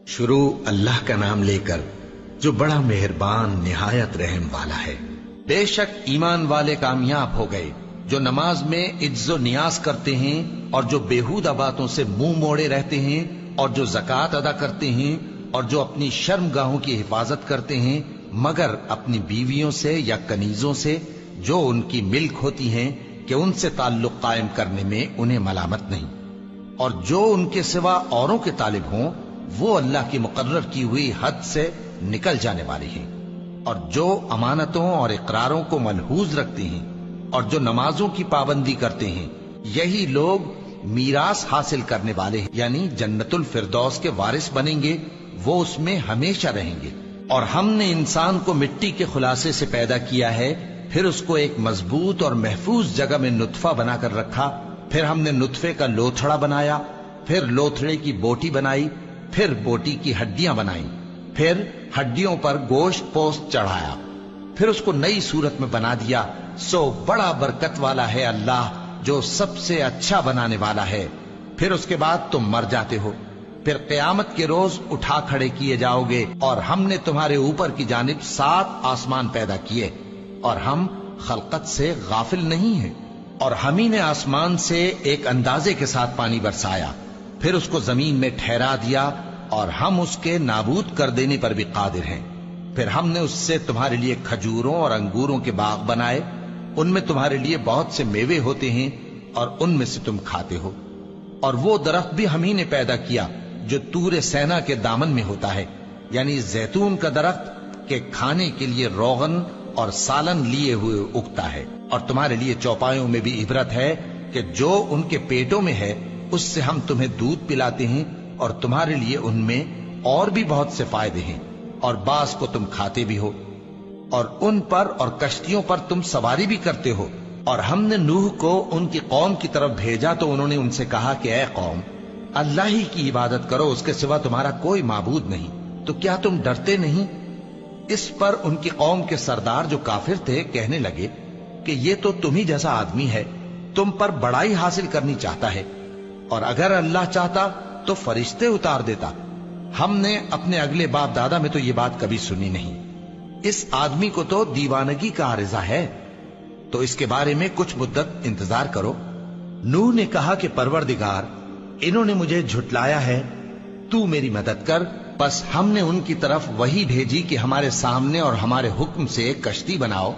शुरू अल्लाह का नाम लेकर जो बड़ा मेहरबान निहायत रहम वाला है। बेशक ईमान वाले कामयाब हो गए जो नमाज में इज्जो नियाज करते हैं और जो बेहूदा बातों से मुंह मोड़े रहते हैं और जो ज़कात अदा करते हैं और जो अपनी शर्मगाहों की हिफाजत करते हैं मगर अपनी बीवियों से या कनीजों से जो उनकी मिल्क होती हैं कि उनसे ताल्लुक कायम करने में उन्हें मलामत नहीं, और जो उनके सिवा औरों के तालिब हों वो अल्लाह की मुकर्रर की हुई हद से निकल जाने वाले हैं, और जो अमानतों और इकरारों को मलहूज रखते हैं और जो नमाजों की पाबंदी करते हैं यही लोग मीरास हासिल करने वाले हैं, यानी जन्नतुल फिरदौस के वारिस बनेंगे, वो उसमें हमेशा रहेंगे। और हमने इंसान को मिट्टी के खुलासे से पैदा किया है, फिर उसको एक मजबूत और महफूज जगह में नुत्फा बनाकर रखा, फिर हमने नुत्फे का लोथड़ा बनाया, फिर लोथड़े की बोटी बनाई, फिर बोटी की हड्डियां बनाई, फिर हड्डियों पर गोश्त पोस्त चढ़ाया, फिर उसको नई सूरत में बना दिया। सो बड़ा बरकत वाला है अल्लाह जो सबसे अच्छा बनाने वाला है। फिर उसके बाद तुम मर जाते हो, फिर क़यामत के रोज उठा खड़े किए जाओगे, और हमने तुम्हारे ऊपर की जानिब 7 आसमान पैदा किए और हम खलकत से गाफिल नहीं हैं। और हम ही ने आसमान से एक अंदाजे के साथ पानी बरसाया, फिर उसको जमीन में ठहरा दिया, और हम उसके नाबूद कर देने पर भी कादिर हैं। फिर हमने उससे तुम्हारे लिए खजूरों और अंगूरों के बाग बनाए, उनमें तुम्हारे लिए बहुत से मेवे होते हैं और उनमें से तुम खाते हो। और वो दरख्त भी हम ही ने पैदा किया जो तूरे सेना के दामन में होता है, यानी जैतून का दरख्त के खाने के लिए रोगन और सालन लिए हुए उगता है। और तुम्हारे लिए चौपायों में भी इबरत है कि जो उनके पेटों में है उससे हम तुम्हें दूध पिलाते हैं, और तुम्हारे लिए उनमें और भी बहुत से फायदे हैं, और बास को तुम खाते भी हो, और उन पर और कश्तियों पर तुम सवारी भी करते हो। और हमने नूह को उनकी कौम की तरफ भेजा तो उन्होंने उनसे कहा कि ऐ कौम, अल्लाह ही की इबादत करो, उसके सिवा तुम्हारा कोई माबूद नहीं, तो क्या तुम डरते नहीं? इस पर उनकी कौम के सरदार जो काफिर थे कहने लगे कि ये तो तुम ही जैसा आदमी है, तुम पर बड़ाई हासिल करनी चाहता है, और अगर अल्लाह चाहता तो फरिश्ते उतार देता। हमने अपने अगले बाप दादा में तो ये बात कभी सुनी नहीं। इस आदमी को तो दीवानगी का आरिजा है, तो इसके बारे में कुछ मुद्दत इंतजार करो। नूह ने कहा कि परवरदिगार, इन्होंने मुझे झुटलाया है, तू मेरी मदद कर। बस हमने उनकी तरफ वही भेजी कि हमारे सामने और हमारे हुक्म से एक कश्ती बनाओ,